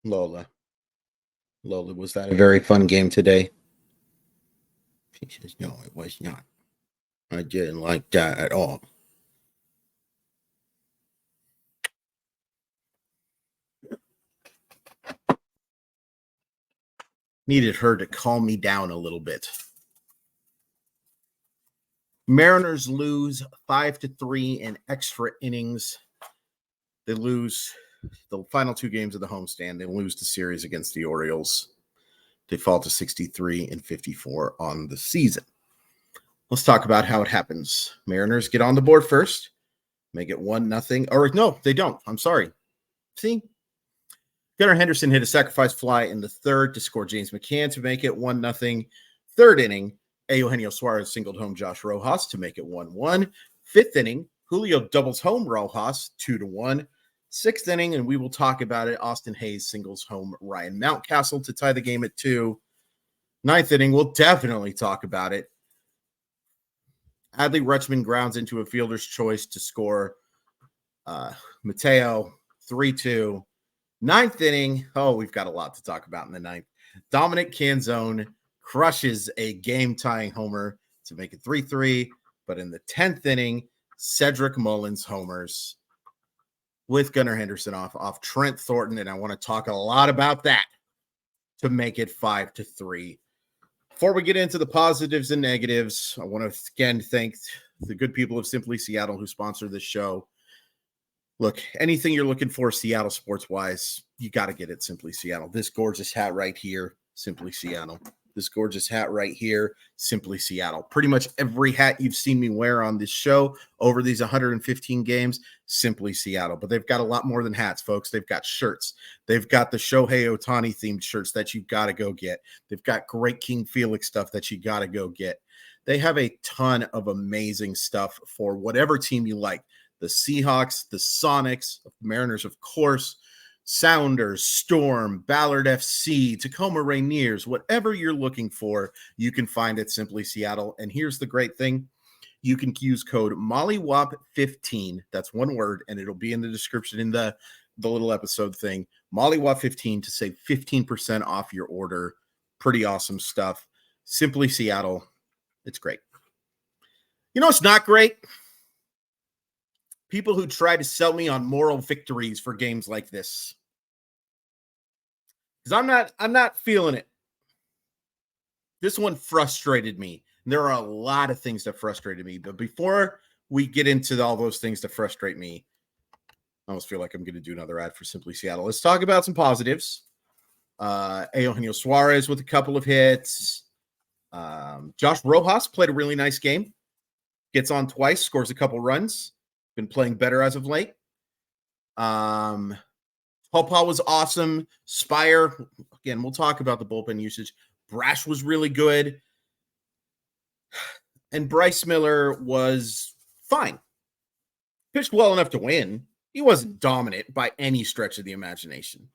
Lola. Lola, was that a very fun game today? She says, no, it was not. I didn't like that at all. Needed her to calm me down a little bit. Mariners lose 5-3 in extra innings. They lose the final two games of the homestand. They lose the series against the Orioles. They fall to 63-54 on the season. Let's talk about how it happens. Mariners get on the board first, make it 1-0. Or no, they don't. I'm sorry. See? Gunnar Henderson hit a sacrifice fly in the third to score James McCann to make it 1-0. Third inning, Eugenio Suarez singled home Josh Rojas to make it 1-1. Fifth inning, Julio doubles home Rojas 2-1. Sixth inning, and we will talk about it, Austin Hayes singles home Ryan Mountcastle to tie the game at 2. Ninth inning, we'll definitely talk about it. Adley Rutschman grounds into a fielder's choice to score Mateo 3-2. Ninth inning, we've got a lot to talk about in the ninth. Dominic Canzone crushes a game-tying homer to make it 3-3. But in the 10th inning, Cedric Mullins homers with Gunnar Henderson off Trent Thornton, and I want to talk a lot about that to make it 5-3. Before we get into the positives and negatives, I want to again thank the good people of Simply Seattle who sponsor this show. Look, anything you're looking for Seattle sports-wise, you got to get it Simply Seattle. This gorgeous hat right here, Simply Seattle. This gorgeous hat right here, Simply Seattle. Pretty much every hat you've seen me wear on this show over these 115 games, Simply Seattle. But they've got a lot more than hats, folks. They've got shirts. They've got the Shohei Ohtani-themed shirts that you've got to go get. They've got great King Felix stuff that you got to go get. They have a ton of amazing stuff for whatever team you like. The Seahawks, the Sonics, Mariners, of course, Sounders, Storm, Ballard FC, Tacoma Rainiers, whatever you're looking for, you can find at Simply Seattle. And here's the great thing. You can use code MOLLYWOP15. That's one word, and it'll be in the description in the little episode thing. MOLLYWOP15 to save 15% off your order. Pretty awesome stuff. Simply Seattle. It's great. You know what's not great? People who try to sell me on moral victories for games like this. Because I'm not feeling it. This one frustrated me. There are a lot of things that frustrated me. But before we get into all those things that frustrate me, I almost feel like I'm going to do another ad for Simply Seattle. Let's talk about some positives. Eugenio Suarez with a couple of hits. Josh Rojas played a really nice game. Gets on twice, scores a couple runs. Been playing better as of late. Paul was awesome. Spire, again, we'll talk about the bullpen usage. Brash was really good. And Bryce Miller was fine. Pitched well enough to win. He wasn't dominant by any stretch of the imagination.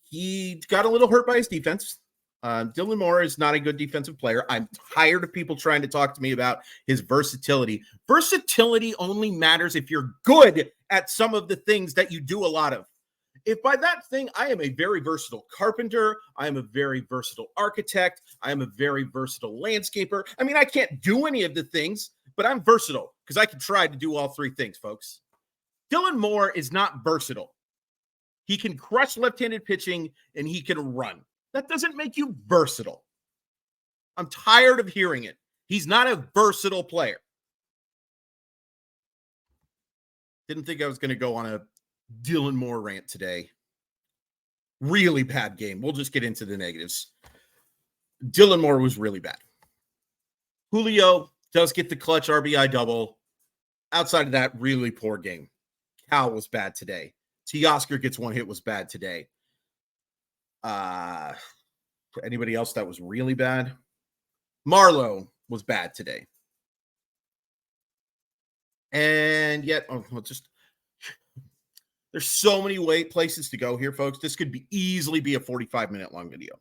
He got a little hurt by his defense. Dylan Moore is not a good defensive player. I'm tired of people trying to talk to me about his versatility. Versatility only matters if you're good at some of the things that you do a lot of. If by that thing, I am a very versatile carpenter, I am a very versatile architect, I am a very versatile landscaper. I mean, I can't do any of the things, but I'm versatile because I can try to do all three things, folks. Dylan Moore is not versatile. He can crush left-handed pitching and he can run. That doesn't make you versatile. I'm tired of hearing it. He's not a versatile player. Didn't think I was going to go on a Dylan Moore rant today. Really bad game. We'll just get into the negatives. Dylan Moore was really bad. Julio does get the clutch RBI double. Outside of that, really poor game. Cal was bad today. Teoscar gets one hit, was bad today. Anybody else that was really bad? Marlowe was bad today. And yet, there's so many places to go here, folks. This could easily be a 45-minute long video.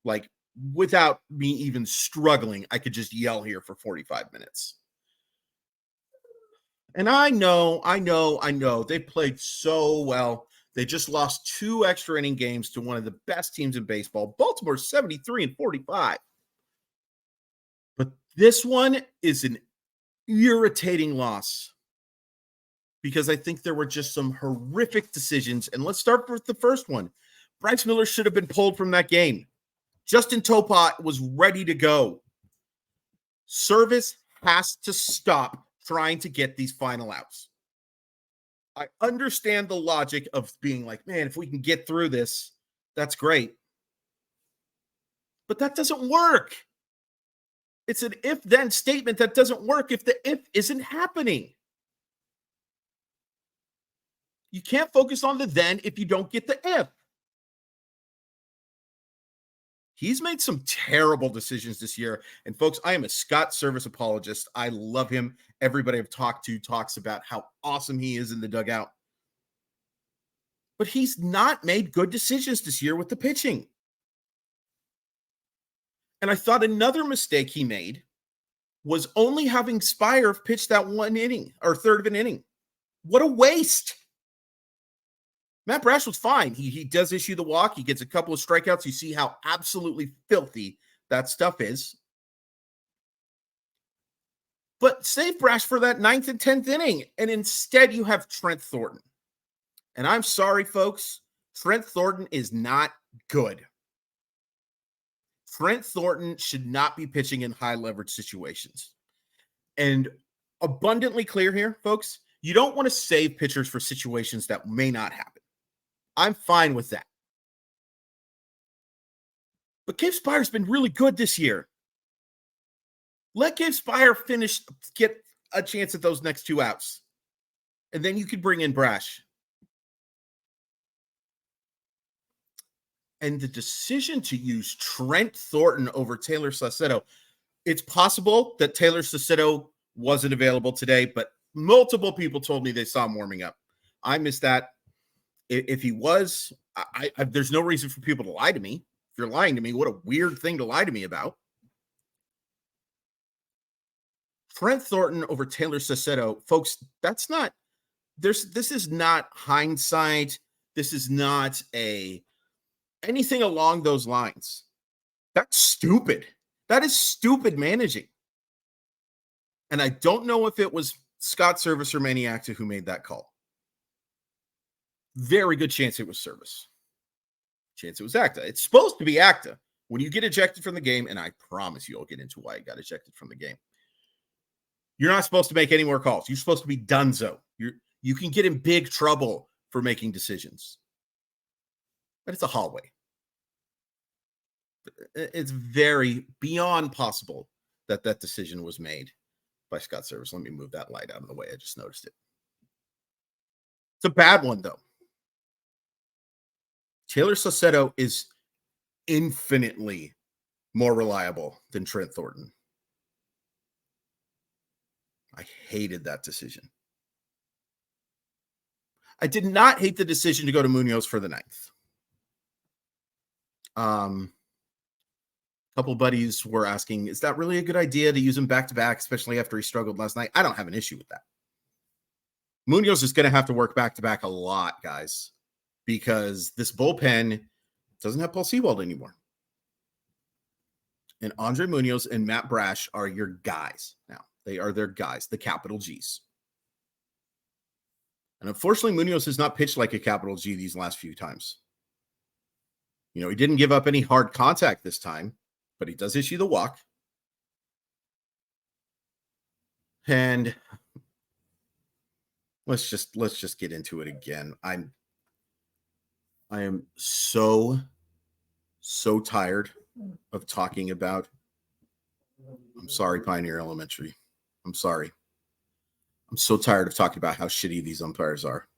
Like, without me even struggling, I could just yell here for 45 minutes. And I know. They played so well. They just lost 2 extra inning games to one of the best teams in baseball. Baltimore 73-45. But this one is an irritating loss because I think there were just some horrific decisions. And let's start with the first one. Bryce Miller should have been pulled from that game. Justin Topa was ready to go. Service has to stop trying to get these final outs. I understand the logic of being like, man, if we can get through this, that's great. But that doesn't work. It's an if-then statement that doesn't work if the if isn't happening. You can't focus on the then if you don't get the if. He's made some terrible decisions this year. And folks, I am a Scott Service apologist. I love him. Everybody I've talked to talks about how awesome he is in the dugout. But he's not made good decisions this year with the pitching. And I thought another mistake he made was only having Spire pitch that 1 inning or third of an inning. What a waste. Matt Brash was fine. He does issue the walk. He gets a couple of strikeouts. You see how absolutely filthy that stuff is. But save Brash for that 9th and 10th inning. And instead you have Trent Thornton. And I'm sorry, folks. Trent Thornton is not good. Trent Thornton should not be pitching in high leverage situations. And abundantly clear here, folks, you don't want to save pitchers for situations that may not happen. I'm fine with that. But Gabe Spire's been really good this year. Let Gabe Spire get a chance at those next 2 outs. And then you could bring in Brash. And the decision to use Trent Thornton over Taylor Saucedo, it's possible that Taylor Saucedo wasn't available today, but multiple people told me they saw him warming up. I missed that. If he was, there's no reason for people to lie to me. If you're lying to me, what a weird thing to lie to me about. Trent Thornton over Taylor Saucedo, folks, this is not hindsight. This is not anything along those lines. That's stupid. That is stupid managing. And I don't know if it was Scott Service or Manny Acta who made that call. Very good chance it was Service. Chance it was Acta. It's supposed to be Acta. When you get ejected from the game, and I promise you I'll get into why I got ejected from the game, you're not supposed to make any more calls. You're supposed to be donezo. You can get in big trouble for making decisions. But it's a hallway. It's very beyond possible that that decision was made by Scott Service. Let me move that light out of the way. I just noticed it. It's a bad one, though. Taylor Saucedo is infinitely more reliable than Trent Thornton. I hated that decision. I did not hate the decision to go to Munoz for the 9th. A couple buddies were asking, is that really a good idea to use him back-to-back, especially after he struggled last night? I don't have an issue with that. Munoz is going to have to work back-to-back a lot, guys, because this bullpen doesn't have Paul Sewald anymore. And Andre Munoz and Matt Brash are your guys now. They are their guys, the capital G's. And unfortunately, Munoz has not pitched like a capital G these last few times. You know, he didn't give up any hard contact this time, but he does issue the walk. And let's just get into it again. I am so tired of talking about. I'm sorry, Pioneer Elementary. I'm sorry. I'm so tired of talking about how shitty these umpires are.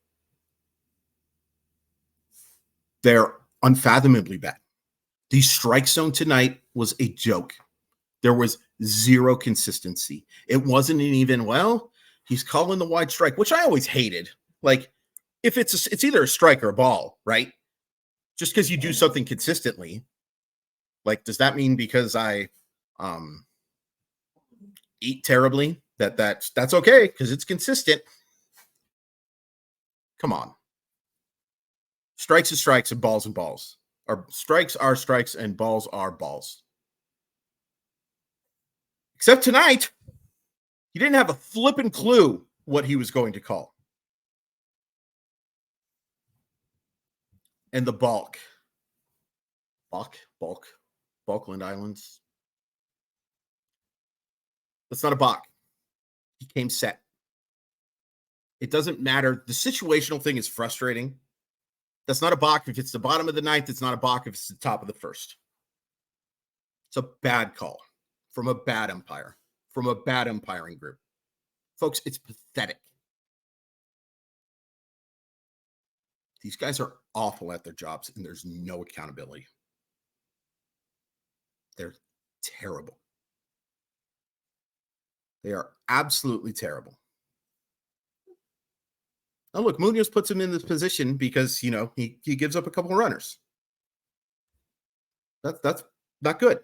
They're unfathomably bad. The strike zone tonight was a joke. There was zero consistency. It wasn't an even, well, he's calling the wide strike, which I always hated. Like, if it's either a strike or a ball, right? Just because you do something consistently. Like, does that mean because I eat terribly that's okay because it's consistent? Come on. Strikes are strikes and balls and balls. Or strikes are strikes and balls are balls. Except tonight, he didn't have a flippin' clue what he was going to call. And the Falkland Islands. That's not a balk. He came set. It doesn't matter. The situational thing is frustrating. That's not a balk if it's the bottom of the ninth. It's not a balk if it's the top of the first. It's a bad call from a bad umpire, from a bad umpiring group. Folks, it's pathetic. These guys are awful at their jobs, and there's no accountability. They're terrible. They are absolutely terrible. Now, look, Munoz puts him in this position because, you know, he gives up a couple of runners. That's not good.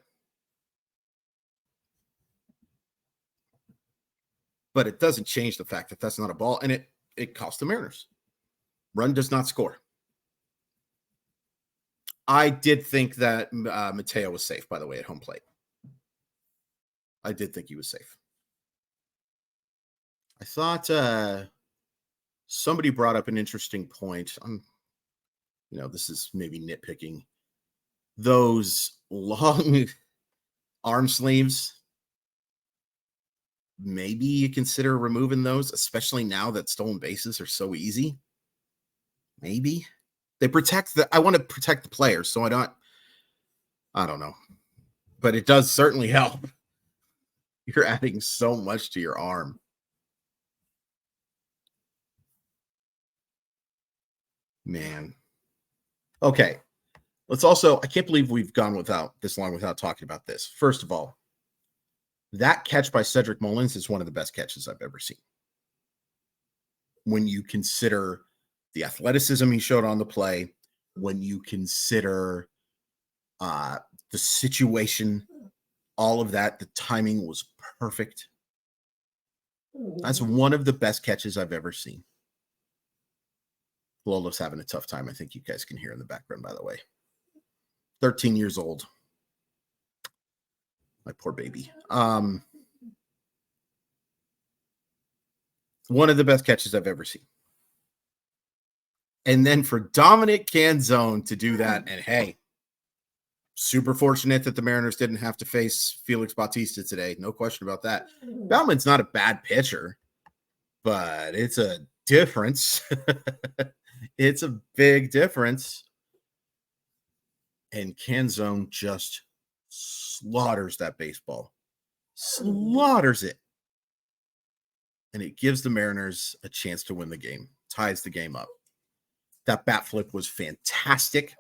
But it doesn't change the fact that that's not a ball, and it cost the Mariners. Run does not score. I did think that Mateo was safe, by the way, at home plate. I did think he was safe. I thought somebody brought up an interesting point. This is maybe nitpicking. Those long arm sleeves, maybe you consider removing those, especially now that stolen bases are so easy. Maybe they I want to protect the players, so I don't know, but it does certainly help. You're adding so much to your arm. Man. Okay. Let's also, I can't believe we've gone without this long without talking about this. First of all, that catch by Cedric Mullins is one of the best catches I've ever seen. When you consider the athleticism he showed on the play, when you consider the situation, all of that, the timing was perfect. That's one of the best catches I've ever seen. Lola's having a tough time. I think you guys can hear in the background, by the way. 13 years old. My poor baby. One of the best catches I've ever seen. And then for Dominic Canzone to do that, and hey, super fortunate that the Mariners didn't have to face Felix Bautista today. No question about that. Bauman's not a bad pitcher, but it's a difference. It's a big difference. And Canzone just slaughters that baseball. Slaughters it. And it gives the Mariners a chance to win the game. Ties the game up. That bat flip was fantastic.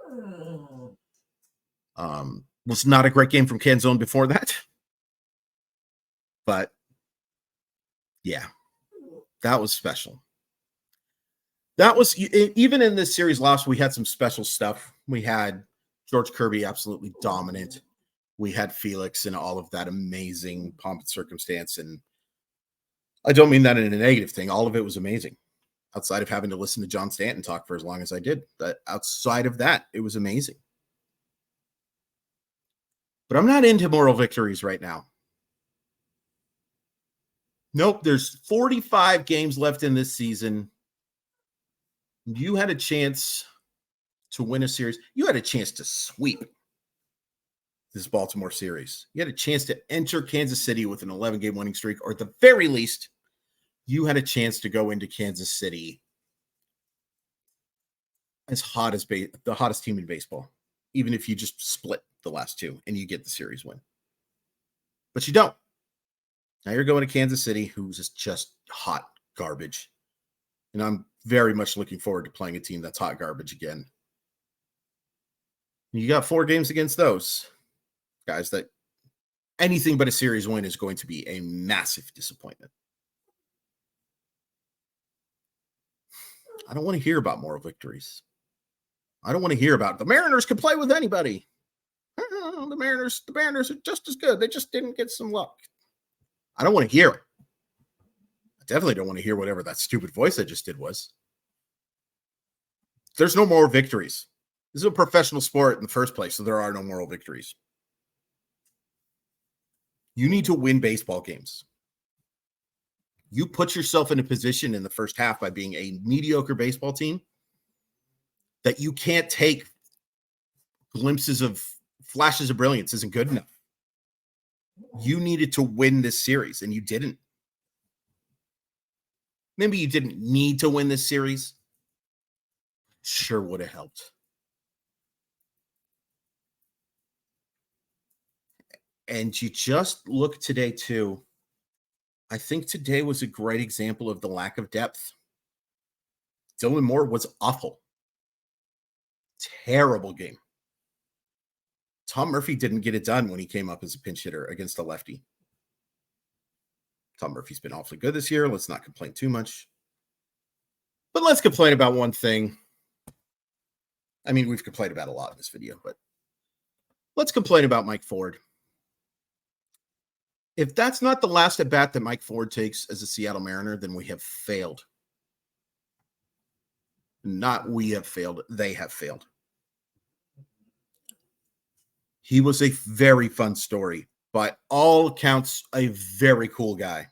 Was not a great game from Canzone before that. But, yeah, that was special. That was, even in this series last, we had some special stuff. We had George Kirby absolutely dominant. We had Felix and all of that amazing pomp and circumstance. And I don't mean that in a negative thing. All of it was amazing. Outside of having to listen to John Stanton talk for as long as I did. But outside of that, it was amazing. But I'm not into moral victories right now. Nope, there's 45 games left in this season. You had a chance to win a series. You had a chance to sweep this Baltimore series. You had a chance to enter Kansas City with an 11-game winning streak, or at the very least, you had a chance to go into Kansas City as hot as the hottest team in baseball, even if you just split the last two and you get the series win. But you don't. Now you're going to Kansas City, who's just hot garbage. And I'm very much looking forward to playing a team that's hot garbage again. You got 4 games against those guys that anything but a series win is going to be a massive disappointment. I don't want to hear about moral victories. I don't want to hear about the Mariners can play with anybody. The Mariners are just as good. They just didn't get some luck. I don't want to hear it. I definitely don't want to hear whatever that stupid voice I just did was. There's no moral victories. This is a professional sport in the first place, so there are no moral victories. You need to win baseball games. You put yourself in a position in the first half by being a mediocre baseball team that you can't take glimpses of flashes of brilliance isn't good enough. You needed to win this series, and you didn't. Maybe you didn't need to win this series. Sure would have helped. And you just look today, too. I think today was a great example of the lack of depth. Dylan Moore was awful. Terrible game. Tom Murphy didn't get it done when he came up as a pinch hitter against a lefty. Tom Murphy's been awfully good this year. Let's not complain too much. But let's complain about one thing. I mean, we've complained about a lot in this video, but let's complain about Mike Ford. If that's not the last at bat that Mike Ford takes as a Seattle Mariner, then we have failed. Not we have failed. They have failed. He was a very fun story. By all accounts, a very cool guy.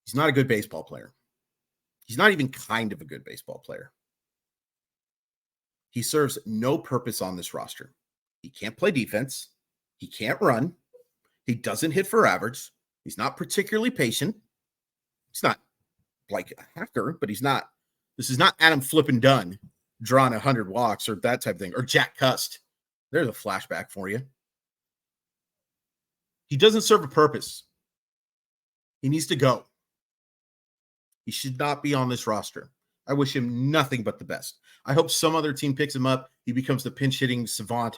He's not a good baseball player. He's not even kind of a good baseball player. He serves no purpose on this roster. He can't play defense. He can't run. He doesn't hit for average. He's not particularly patient. He's not like a hacker, but he's not. This is not Adam Flippin' Dunn drawing 100 walks or that type of thing, or Jack Cust. There's a flashback for you. He doesn't serve a purpose. He needs to go. He should not be on this roster. I wish him nothing but the best. I hope some other team picks him up. He becomes the pinch hitting savant,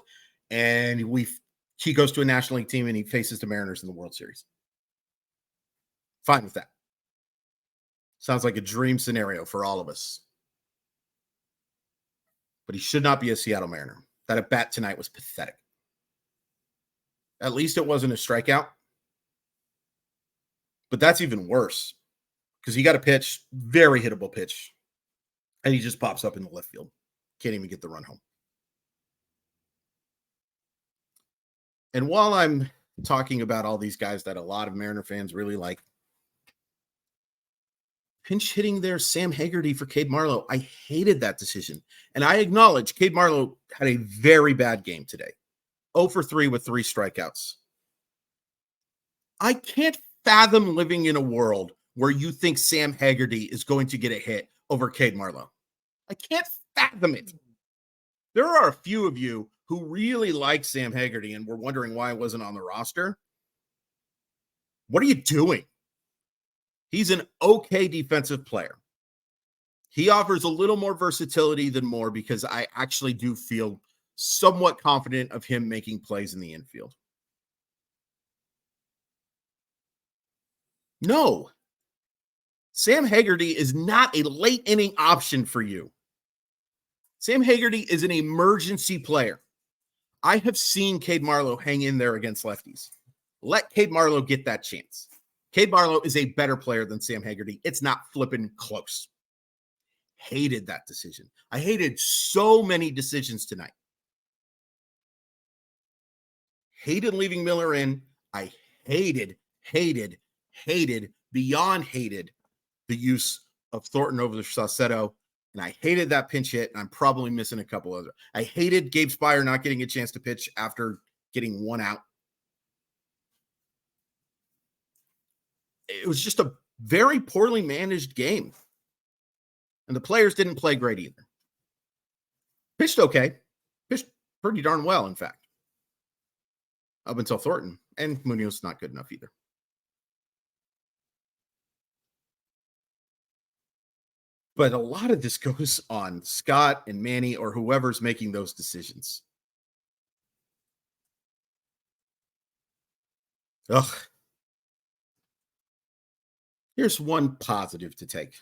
and he goes to a National League team and he faces the Mariners in the World Series. Fine with that. Sounds like a dream scenario for all of us. But he should not be a Seattle Mariner. That at bat tonight was pathetic. At least it wasn't a strikeout. But that's even worse because he got a pitch, very hittable pitch, and he just pops up in the left field. Can't even get the run home. And while I'm talking about all these guys that a lot of Mariner fans really like, pinch hitting there, Sam Haggerty for Cade Marlowe. I hated that decision. And I acknowledge Cade Marlowe had a very bad game today. 0 for 3 with 3 strikeouts. I can't fathom living in a world where you think Sam Haggerty is going to get a hit over Cade Marlowe. I can't fathom it. There are a few of you who really like Sam Haggerty and were wondering why it wasn't on the roster. What are you doing? He's an okay defensive player. He offers a little more versatility than Moore because I actually do feel somewhat confident of him making plays in the infield. No. Sam Haggerty is not a late inning option for you. Sam Haggerty is an emergency player. I have seen Cade Marlowe hang in there against lefties. Let Cade Marlowe get that chance. Cade Marlowe is a better player than Sam Haggerty. It's not flipping close. Hated that decision. I hated so many decisions tonight. Hated leaving Miller in. I hated, beyond hated the use of Thornton over the Saucedo. And I hated that pinch hit, and I'm probably missing a couple other. I hated Gabe Spire not getting a chance to pitch after getting one out. It was just a very poorly managed game. And the players didn't play great either. Pitched okay. Pitched pretty darn well, in fact. Up until Thornton. And Munoz not good enough either. But a lot of this goes on Scott and Manny or whoever's making those decisions. Ugh. Here's one positive to take.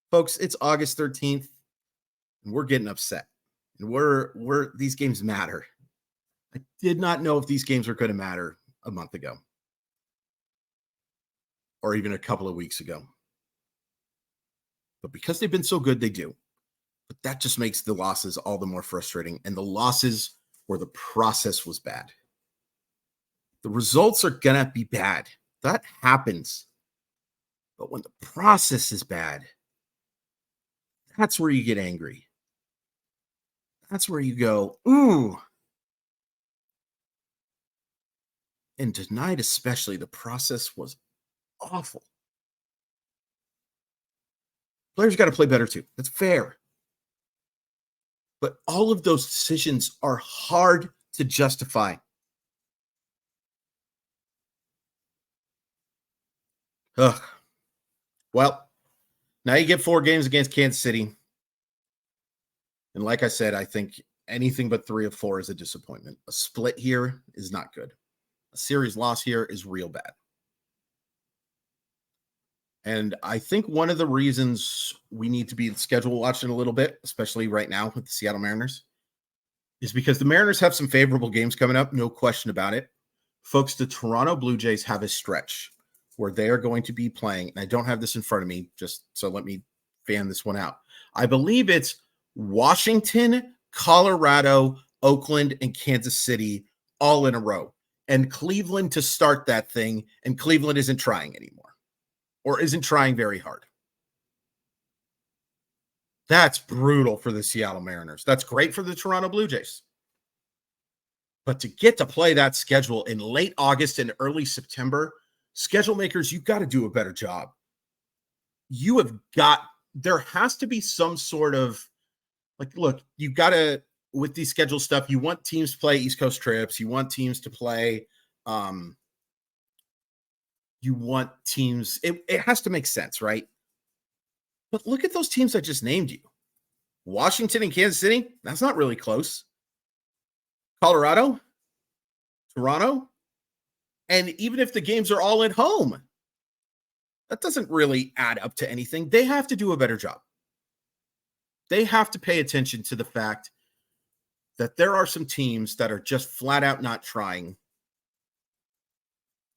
Folks, it's August 13th, and we're getting upset. And these games matter. I did not know if these games were going to matter a month ago. Or even a couple of weeks ago. But because they've been so good, they do. But that just makes the losses all the more frustrating. And the losses where the process was bad. The results are going to be bad. That happens. But when the process is bad, that's where you get angry. That's where you go, ooh. And tonight, especially, the process was awful. Players got to play better too. That's fair. But all of those decisions are hard to justify. Ugh. Well, now you get 4 games against Kansas City. And like I said, I think anything but 3 of 4 is a disappointment. A split here is not good. A series loss here is real bad. And I think one of the reasons we need to be schedule watching a little bit, especially right now with the Seattle Mariners, is because the Mariners have some favorable games coming up, no question about it. Folks, the Toronto Blue Jays have a stretch where they are going to be playing, and I don't have this in front of me, just so let me fan this one out. I believe it's Washington, Colorado, Oakland, and Kansas City all in a row. And Cleveland to start that thing, and Cleveland isn't trying anymore or isn't trying very hard. That's brutal for the Seattle Mariners. That's great for the Toronto Blue Jays. But to get to play that schedule in late August and early September, schedule makers, you've got to do a better job. There has to be some sort of, look, you've got to, with these schedule stuff, you want teams to play East Coast trips. You want teams to play, it has to make sense, right? But look at those teams I just named you. Washington and Kansas City, that's not really close. Colorado, Toronto, and even if the games are all at home, that doesn't really add up to anything. They have to do a better job. They have to pay attention to the fact that there are some teams that are just flat out not trying.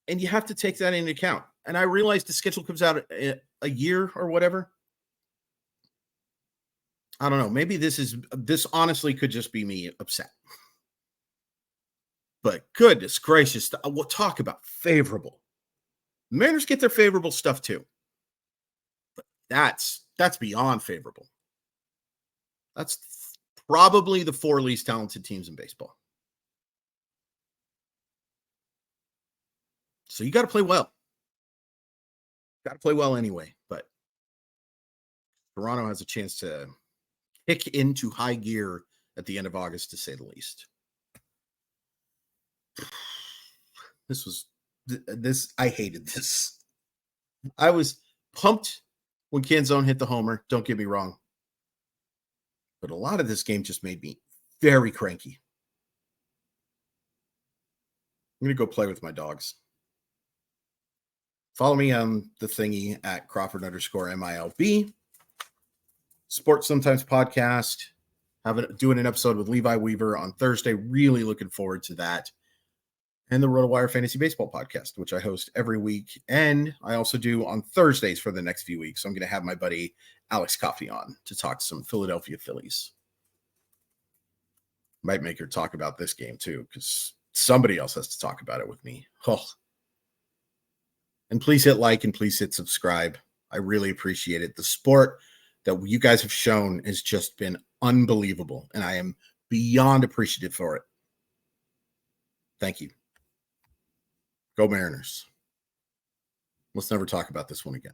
And you have to take that into account. And I realize the schedule comes out a year or whatever. I don't know. Maybe this honestly could just be me upset. But goodness gracious, we'll talk about favorable. The Mariners get their favorable stuff too. But that's beyond favorable. That's probably the 4 least talented teams in baseball. So you got to play well. Got to play well anyway. But Toronto has a chance to kick into high gear at the end of August, to say the least. I hated this. I was pumped when Canzone hit the homer. Don't get me wrong. But a lot of this game just made me very cranky. I'm going to go play with my dogs. Follow me on the thingy at Crawford_MILB. Sports Sometimes podcast. Doing an episode with Levi Weaver on Thursday. Really looking forward to that. And the RotoWire Fantasy Baseball podcast, which I host every week. And I also do on Thursdays for the next few weeks. So I'm going to have my buddy Alex Coffey on to talk some Philadelphia Phillies. Might make her talk about this game too, because somebody else has to talk about it with me. Oh. And please hit like and please hit subscribe. I really appreciate it. The support that you guys have shown has just been unbelievable, and I am beyond appreciative for it. Thank you. Go Mariners. Let's never talk about this one again.